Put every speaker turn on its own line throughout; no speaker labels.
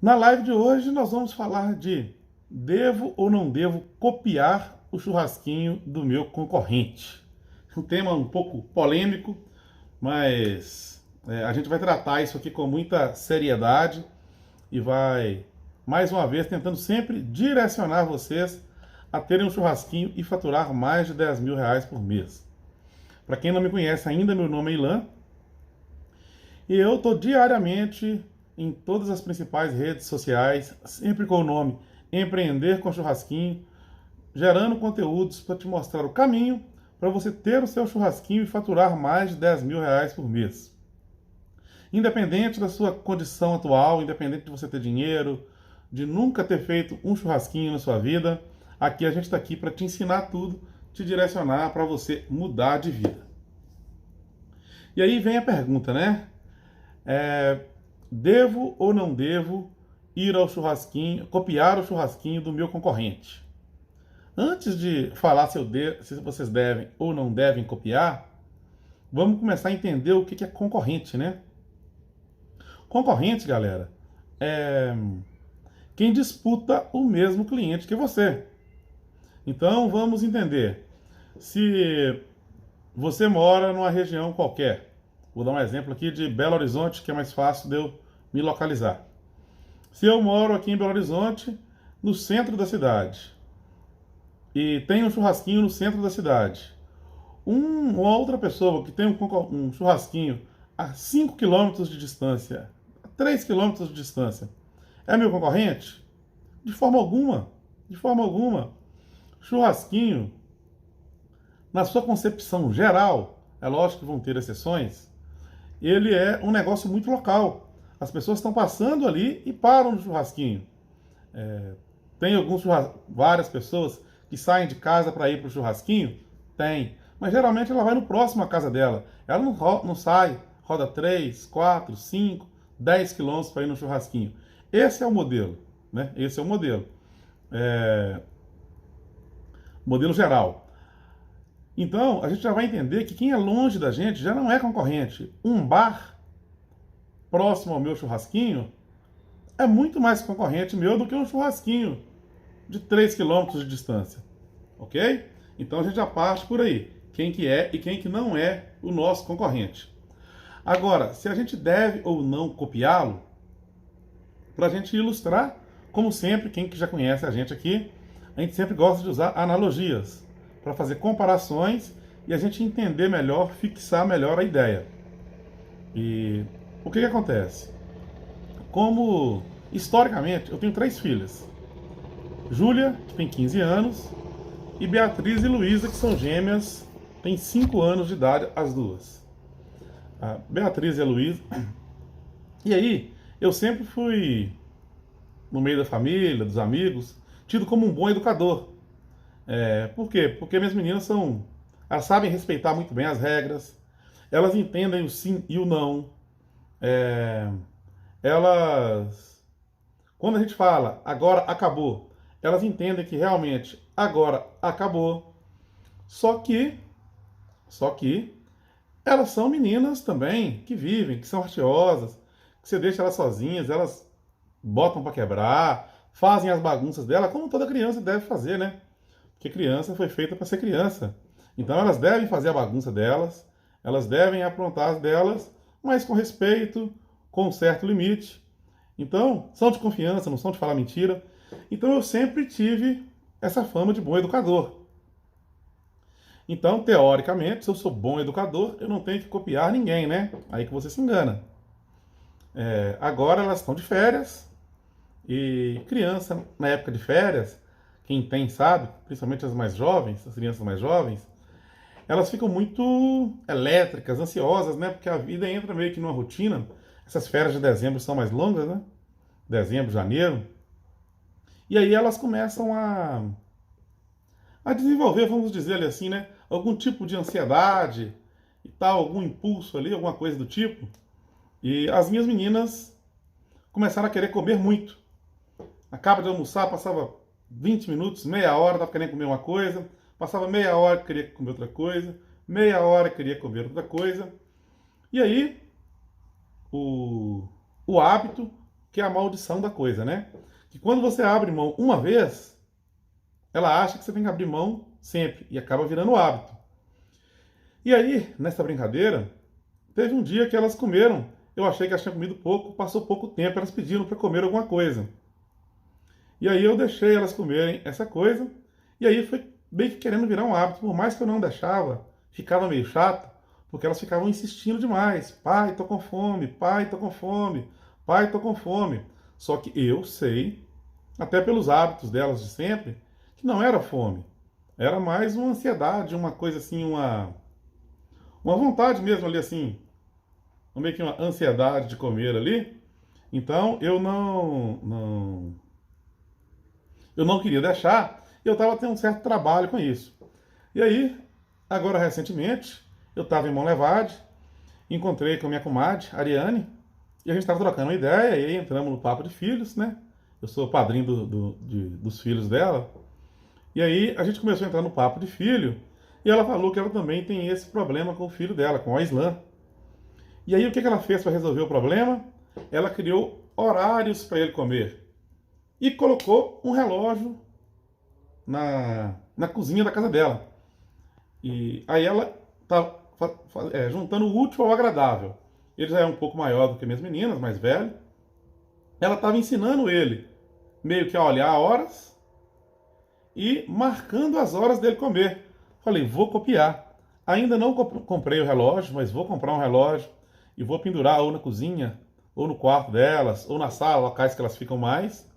Na live de hoje nós vamos falar de devo ou não devo copiar o churrasquinho do meu concorrente. Um tema um pouco polêmico, mas a gente vai tratar isso aqui com muita seriedade e vai, mais uma vez, tentando sempre direcionar vocês a terem um churrasquinho e faturar mais de 10 mil reais por mês. Para quem não me conhece ainda, meu nome é Ilan e eu estou diariamente em todas as principais redes sociais, sempre com o nome Empreender com Churrasquinho, gerando conteúdos para te mostrar o caminho para você ter o seu churrasquinho e faturar mais de 10 mil reais por mês. Independente da sua condição atual, independente de você ter dinheiro, de nunca ter feito um churrasquinho na sua vida, aqui a gente está aqui para te ensinar tudo, te direcionar para você mudar de vida. E aí vem a pergunta, né? Devo ou não devo ir ao churrasquinho, copiar o churrasquinho do meu concorrente? Antes de falar se vocês devem ou não devem copiar, vamos começar a entender o que é concorrente, né? Concorrente, galera, é quem disputa o mesmo cliente que você. Então vamos entender. Se você mora numa região qualquer, vou dar um exemplo aqui de Belo Horizonte, que é mais fácil de eu me localizar. Se eu moro aqui em Belo Horizonte, no centro da cidade, e tem um churrasquinho no centro da cidade, uma outra pessoa que tem um churrasquinho a 5 quilômetros de distância, a 3 quilômetros de distância, é meu concorrente? De forma alguma. De forma alguma. Churrasquinho, na sua concepção geral, é lógico que vão ter exceções, ele é um negócio muito local. As pessoas estão passando ali e param no churrasquinho. Tem várias pessoas que saem de casa para ir para o churrasquinho? Tem. Mas geralmente ela vai no próximo à casa dela. Ela não sai, roda 3, 4, 5, 10 quilômetros para ir no churrasquinho. Esse é o modelo, né? Esse é o modelo. Modelo geral. Então, a gente já vai entender que quem é longe da gente já não é concorrente. Um bar próximo ao meu churrasquinho é muito mais concorrente meu do que um churrasquinho de 3 quilômetros de distância. Ok? Então a gente já parte por aí. Quem que é e quem que não é o nosso concorrente. Agora, se a gente deve ou não copiá-lo, para a gente ilustrar, como sempre, quem que já conhece a gente sempre gosta de usar analogias para fazer comparações e a gente entender melhor, fixar melhor a ideia. E o que acontece? Como, historicamente, eu tenho 3 filhas. Júlia, que tem 15 anos, e Beatriz e Luísa, que são gêmeas, têm 5 anos de idade as duas. A Beatriz e a Luísa. E aí, eu sempre fui, no meio da família, dos amigos, tido como um bom educador. Por quê? Porque minhas meninas elas sabem respeitar muito bem as regras, elas entendem o sim e o não. Elas, quando a gente fala agora acabou, elas entendem que realmente agora acabou. Só que elas são meninas também que vivem, que são artiosas, que você deixa elas sozinhas, elas botam para quebrar, fazem as bagunças dela, como toda criança deve fazer, né? Porque criança foi feita para ser criança. Então elas devem fazer a bagunça delas, elas devem aprontar as delas, mas com respeito, com um certo limite. Então, são de confiança, não são de falar mentira. Então eu sempre tive essa fama de bom educador. Então, teoricamente, se eu sou bom educador, eu não tenho que copiar ninguém, né? Aí que você se engana. Agora elas estão de férias, e criança, na época de férias, quem tem sabe, principalmente as mais jovens, as crianças mais jovens, elas ficam muito elétricas, ansiosas, né? Porque a vida entra meio que numa rotina. Essas férias de dezembro são mais longas, né? Dezembro, janeiro. E aí elas começam a desenvolver, vamos dizer assim, né? Algum tipo de ansiedade e tal, algum impulso ali, alguma coisa do tipo. E as minhas meninas começaram a querer comer muito. Acaba de almoçar, passava 20 minutos, meia hora, estava querendo comer uma coisa, passava meia hora, queria comer outra coisa, meia hora, queria comer outra coisa. E aí, o hábito, que é a maldição da coisa, né? Que quando você abre mão uma vez, ela acha que você tem que abrir mão sempre e acaba virando hábito. E aí, nessa brincadeira, teve um dia que elas comeram. Eu achei que elas tinham comido pouco, passou pouco tempo, elas pediram para comer alguma coisa. E aí eu deixei elas comerem essa coisa, e aí foi bem que querendo virar um hábito. Por mais que eu não deixava, ficava meio chato, porque elas ficavam insistindo demais. Pai, tô com fome, pai, tô com fome, pai, tô com fome. Só que eu sei, até pelos hábitos delas de sempre, que não era fome. Era mais uma ansiedade, uma coisa assim, uma vontade mesmo ali assim, meio que uma ansiedade de comer ali. Então eu não queria deixar, e eu estava tendo um certo trabalho com isso. E aí, agora recentemente, eu estava em Monlevade, encontrei com a minha comadre, Ariane, e a gente estava trocando uma ideia, e aí entramos no papo de filhos, né? Eu sou o padrinho dos filhos dela. E aí a gente começou a entrar no papo de filho, e ela falou que ela também tem esse problema com o filho dela, com o Aislan. E aí o que ela fez para resolver o problema? Ela criou horários para ele comer. E colocou um relógio na cozinha da casa dela. E aí ela tá juntando o útil ao agradável. Ele já é um pouco maior do que minhas meninas, mais velho. Ela estava ensinando ele meio que a olhar horas e marcando as horas dele comer. Falei, vou copiar. Ainda não comprei o relógio, mas vou comprar um relógio e vou pendurar ou na cozinha, ou no quarto delas, ou na sala, locais que elas ficam mais.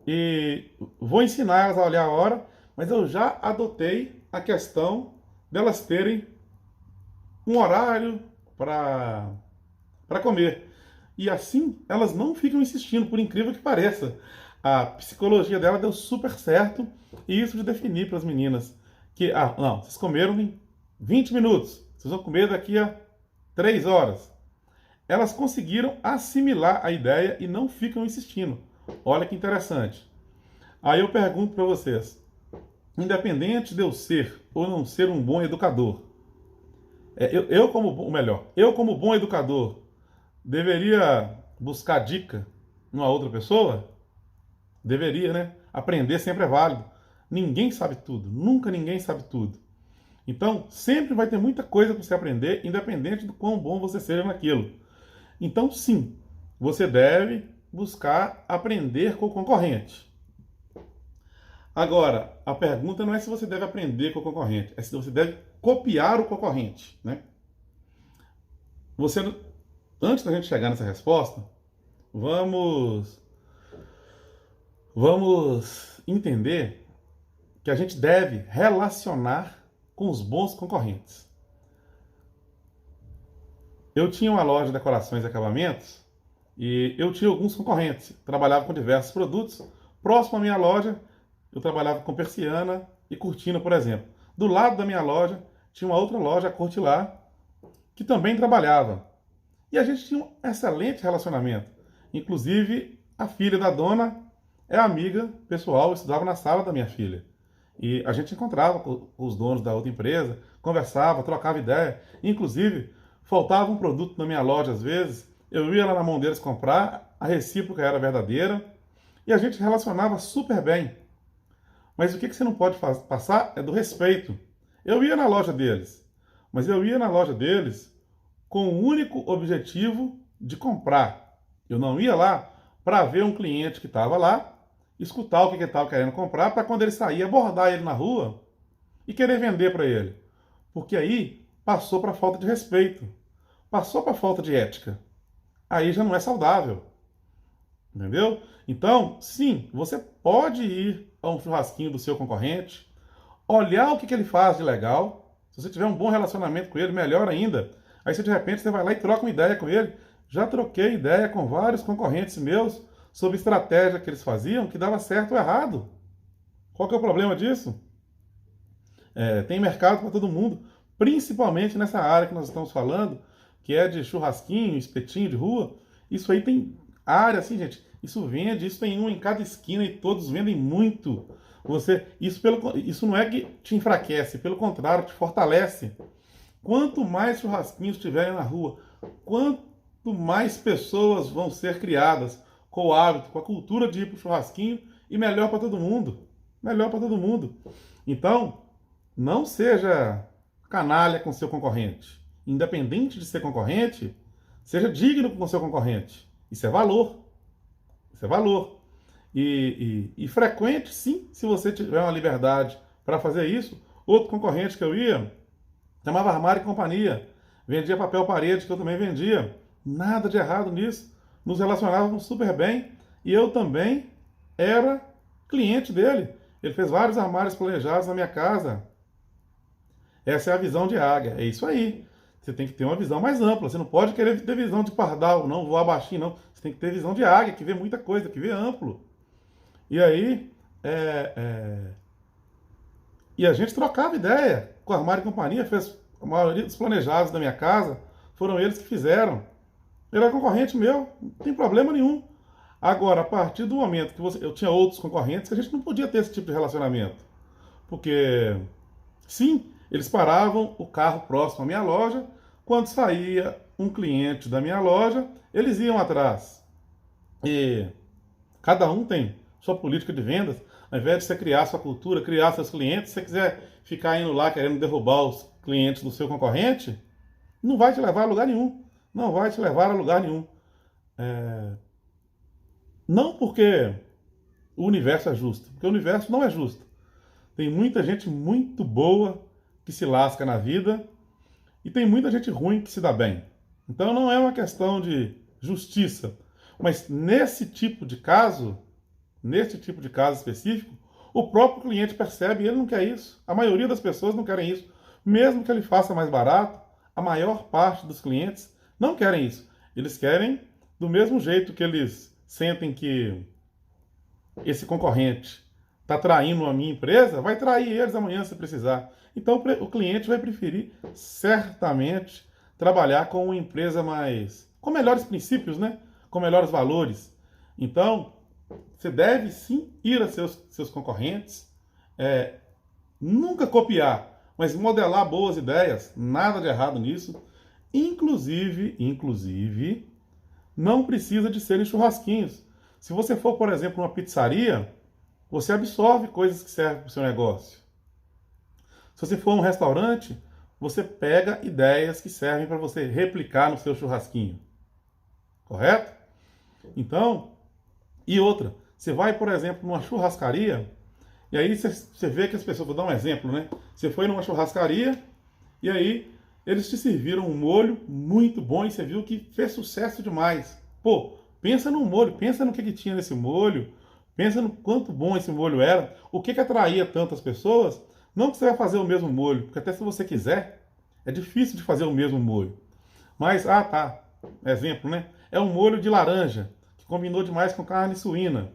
E vou ensinar elas a olhar a hora, mas eu já adotei a questão delas terem um horário para comer. E assim elas não ficam insistindo, por incrível que pareça. A psicologia dela deu super certo, e isso de definir para as meninas que, não, vocês comeram em 20 minutos, vocês vão comer daqui a 3 horas. Elas conseguiram assimilar a ideia e não ficam insistindo. Olha que interessante. Aí eu pergunto para vocês, independente de eu ser ou não ser um bom educador, eu como bom educador, deveria buscar dica numa outra pessoa? Deveria, né? Aprender sempre é válido. Ninguém sabe tudo, nunca ninguém sabe tudo. Então, sempre vai ter muita coisa para você aprender, independente do quão bom você seja naquilo. Então, sim, você deve buscar aprender com o concorrente. Agora, a pergunta não é se você deve aprender com o concorrente, é se você deve copiar o concorrente, né? Antes da gente chegar nessa resposta, vamos entender que a gente deve relacionar com os bons concorrentes. Eu tinha uma loja de decorações e acabamentos e eu tinha alguns concorrentes. Trabalhava com diversos produtos. Próximo à minha loja, eu trabalhava com persiana e cortina, por exemplo. Do lado da minha loja, tinha uma outra loja, a Cortilar, que também trabalhava. E a gente tinha um excelente relacionamento. Inclusive, a filha da dona é amiga pessoal, estudava na sala da minha filha. E a gente encontrava com os donos da outra empresa, conversava, trocava ideia. Inclusive, faltava um produto na minha loja às vezes, eu ia lá na mão deles comprar, a recíproca era verdadeira, e a gente relacionava super bem. Mas o que você não pode passar é do respeito. Eu ia na loja deles, mas eu ia na loja deles com o único objetivo de comprar. Eu não ia lá para ver um cliente que estava lá, escutar o que ele estava querendo comprar, para quando ele sair, abordar ele na rua e querer vender para ele. Porque aí passou para falta de respeito, passou para falta de ética. Aí já não é saudável. Entendeu? Então, sim, você pode ir a um churrasquinho do seu concorrente, olhar o que ele faz de legal. Se você tiver um bom relacionamento com ele, melhor ainda. Aí, se de repente você vai lá e troca uma ideia com ele. Já troquei ideia com vários concorrentes meus sobre estratégia que eles faziam que dava certo ou errado. Qual que é o problema disso? Tem mercado para todo mundo, principalmente nessa área que nós estamos falando, que é de churrasquinho, espetinho de rua. Isso aí tem área, assim, gente, isso vende, isso tem um em cada esquina e todos vendem muito. Isso não é que te enfraquece, pelo contrário, te fortalece. Quanto mais churrasquinhos tiverem na rua, quanto mais pessoas vão ser criadas, com o hábito, com a cultura de ir para o churrasquinho e melhor para todo mundo. Melhor para todo mundo. Então, não seja canalha com seu concorrente. Independente de ser concorrente, seja digno com seu concorrente. Isso é valor. Isso é valor. E frequente, sim, se você tiver uma liberdade para fazer isso. Outro concorrente que eu ia, chamava Armário e Companhia. Vendia papel parede, que eu também vendia. Nada de errado nisso. Nos relacionávamos super bem. E eu também era cliente dele. Ele fez vários armários planejados na minha casa. Essa é a visão de águia. É isso aí. Você tem que ter uma visão mais ampla. Você não pode querer ter visão de pardal, não, voar baixinho, não. Você tem que ter visão de águia, que vê muita coisa, que vê amplo. E aí, e a gente trocava ideia com a Armário e Companhia. Fez a maioria dos planejados da minha casa, foram eles que fizeram. Ele era concorrente meu, não tem problema nenhum. Agora, a partir do momento que eu tinha outros concorrentes, que a gente não podia ter esse tipo de relacionamento. Porque, sim, eles paravam o carro próximo à minha loja. Quando saía um cliente da minha loja, eles iam atrás. E cada um tem sua política de vendas. Ao invés de você criar sua cultura, criar seus clientes, se você quiser ficar indo lá querendo derrubar os clientes do seu concorrente, não vai te levar a lugar nenhum. Não vai te levar a lugar nenhum. Não porque o universo é justo, porque o universo não é justo. Tem muita gente muito boa que se lasca na vida e tem muita gente ruim que se dá bem. Então não é uma questão de justiça, mas nesse tipo de caso específico, o próprio cliente percebe e ele não quer isso. A maioria das pessoas não querem isso. Mesmo que ele faça mais barato, a maior parte dos clientes não querem isso. Eles querem do mesmo jeito que eles sentem que esse concorrente está traindo a minha empresa, vai trair eles amanhã se precisar. Então o cliente vai preferir certamente trabalhar com uma empresa com melhores princípios, né? Com melhores valores. Então, você deve sim ir a seus concorrentes, nunca copiar, mas modelar boas ideias, nada de errado nisso. Inclusive, não precisa de serem churrasquinhos. Se você for, por exemplo, numa pizzaria, você absorve coisas que servem para o seu negócio. Se você for num restaurante, você pega ideias que servem para você replicar no seu churrasquinho. Correto? Então, e outra, você vai, por exemplo, numa churrascaria, e aí você vê que as pessoas, vou dar um exemplo, né? Você foi numa churrascaria, e aí eles te serviram um molho muito bom, e você viu que fez sucesso demais. Pô, pensa no molho, pensa no que tinha nesse molho, pensa no quanto bom esse molho era, o que atraía tantas pessoas. Não que você vai fazer o mesmo molho, porque até se você quiser, é difícil de fazer o mesmo molho. Mas, exemplo, né? É um molho de laranja, que combinou demais com carne suína.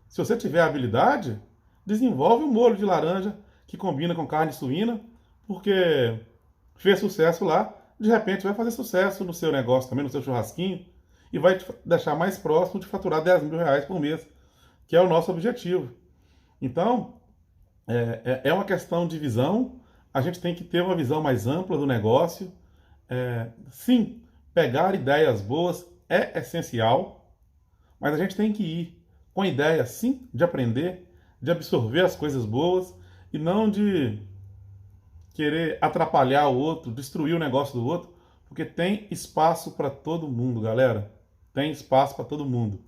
Se você tiver habilidade, desenvolve um molho de laranja que combina com carne suína, porque fez sucesso lá, de repente vai fazer sucesso no seu negócio também, no seu churrasquinho, e vai te deixar mais próximo de faturar R$ 10.000 por mês, que é o nosso objetivo. Então, é uma questão de visão. A gente tem que ter uma visão mais ampla do negócio. Sim, pegar ideias boas é essencial, mas a gente tem que ir com a ideia, sim, de aprender, de absorver as coisas boas e não de querer atrapalhar o outro, destruir o negócio do outro, porque tem espaço para todo mundo, galera. Tem espaço para todo mundo.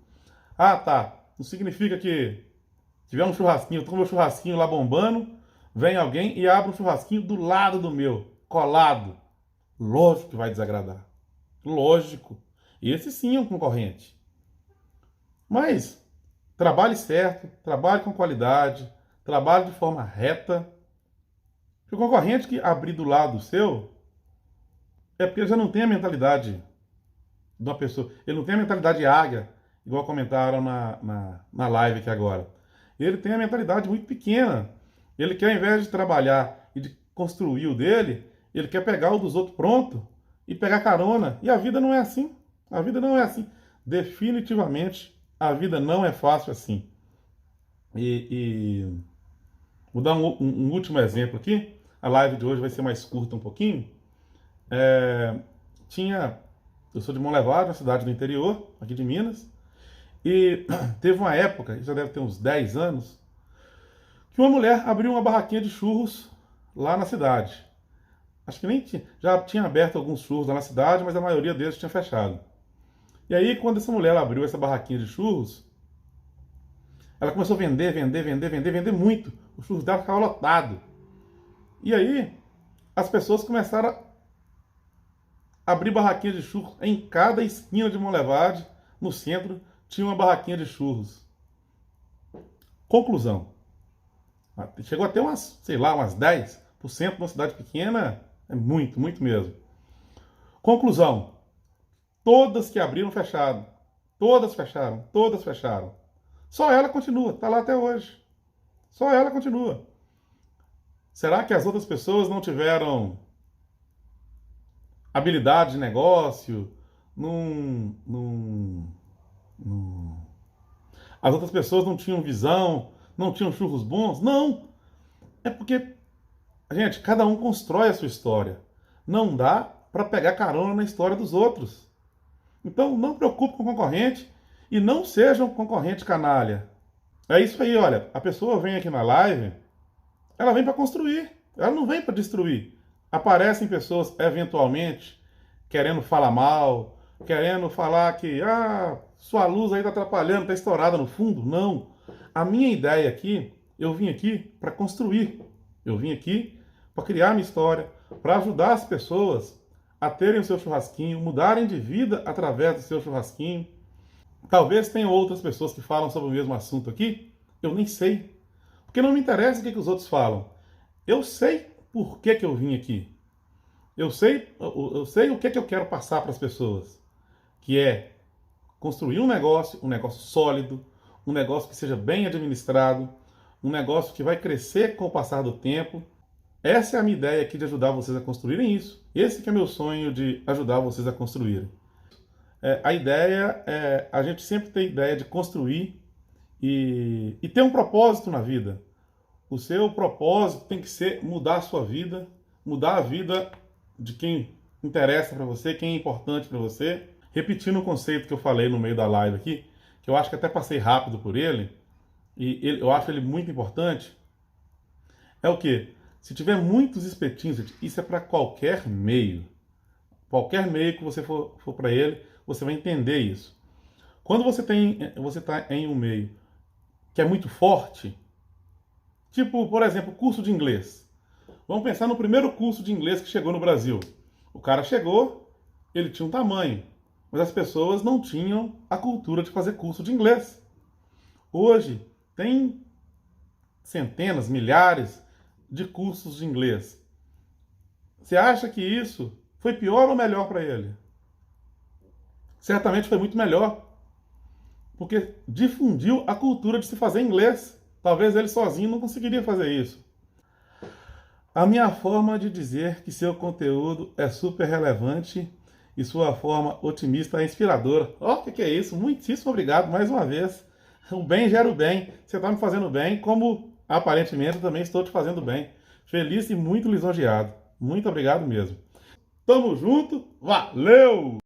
Não significa que tiver um churrasquinho, eu tô com meu churrasquinho lá bombando, vem alguém e abre um churrasquinho do lado do meu, colado. Lógico que vai desagradar. Lógico. Esse sim é um concorrente. Mas trabalhe certo, trabalhe com qualidade, trabalhe de forma reta. O concorrente que abrir do lado seu é porque ele já não tem a mentalidade de uma pessoa. Ele não tem a mentalidade águia, igual comentaram na live aqui agora. Ele tem a mentalidade muito pequena. Ele quer, ao invés de trabalhar e de construir o dele, ele quer pegar o dos outros pronto e pegar carona. E a vida não é assim. A vida não é assim. Definitivamente, a vida não é fácil assim. Vou dar um último exemplo aqui. A live de hoje vai ser mais curta um pouquinho. Eu sou de Monlevade, uma cidade do interior, aqui de Minas. E teve uma época, isso já deve ter uns 10 anos, que uma mulher abriu uma barraquinha de churros lá na cidade. Acho que nem tinha, já tinha aberto alguns churros lá na cidade, mas a maioria deles tinha fechado. E aí, quando essa mulher abriu essa barraquinha de churros, ela começou a vender, vender, vender, vender, vender muito. O churros dela ficava lotado. E aí, as pessoas começaram a abrir barraquinha de churros. Em cada esquina de Monlevade, no centro, tinha uma barraquinha de churros. Conclusão. Chegou a ter umas, sei lá, umas 10% numa cidade pequena. É muito, muito mesmo. Conclusão. Todas que abriram fecharam. Todas fecharam, todas fecharam. Só ela continua, está lá até hoje. Só ela continua. Será que as outras pessoas não tiveram habilidade de negócio? Não. As outras pessoas não tinham visão? Não tinham churros bons? Não! É porque, gente, cada um constrói a sua história. Não dá para pegar carona na história dos outros. Então, não preocupe com o concorrente e não seja um concorrente canalha. É isso aí, olha. A pessoa vem aqui na live, ela vem para construir, ela não vem para destruir. Aparecem pessoas, eventualmente, querendo falar mal, querendo falar que sua luz aí está atrapalhando, está estourada no fundo. Não. A minha ideia aqui, eu vim aqui para construir. Eu vim aqui para criar minha história, para ajudar as pessoas a terem o seu churrasquinho, mudarem de vida através do seu churrasquinho. Talvez tenha outras pessoas que falam sobre o mesmo assunto aqui, eu nem sei. Porque não me interessa o que os outros falam. Eu sei por que eu vim aqui. Eu sei o que eu quero passar para as pessoas. Que é construir um negócio sólido, um negócio que seja bem administrado, um negócio que vai crescer com o passar do tempo. Essa é a minha ideia aqui de ajudar vocês a construírem isso. Esse que é meu sonho de ajudar vocês a construírem. A ideia é a gente sempre ter ideia de construir e ter um propósito na vida. O seu propósito tem que ser mudar a sua vida, mudar a vida de quem interessa para você, quem é importante para você. Repetindo o conceito que eu falei no meio da live aqui, que eu acho que até passei rápido por ele, eu acho ele muito importante, é o quê? Se tiver muitos espetinhos, isso é para qualquer meio. Qualquer meio que você for para ele, você vai entender isso. Quando você está em um meio que é muito forte, tipo, por exemplo, curso de inglês. Vamos pensar no primeiro curso de inglês que chegou no Brasil. O cara chegou, ele tinha um tamanho, mas as pessoas não tinham a cultura de fazer curso de inglês. Hoje, tem centenas, milhares de cursos de inglês. Você acha que isso foi pior ou melhor para ele? Certamente foi muito melhor, porque difundiu a cultura de se fazer inglês. Talvez ele sozinho não conseguiria fazer isso. A minha forma de dizer que seu conteúdo é super relevante e sua forma otimista é inspiradora. Ó, o que é isso? Muitíssimo obrigado mais uma vez. O bem gera o bem. Você está me fazendo bem, como aparentemente eu também estou te fazendo bem. Feliz e muito lisonjeado. Muito obrigado mesmo. Tamo junto, valeu!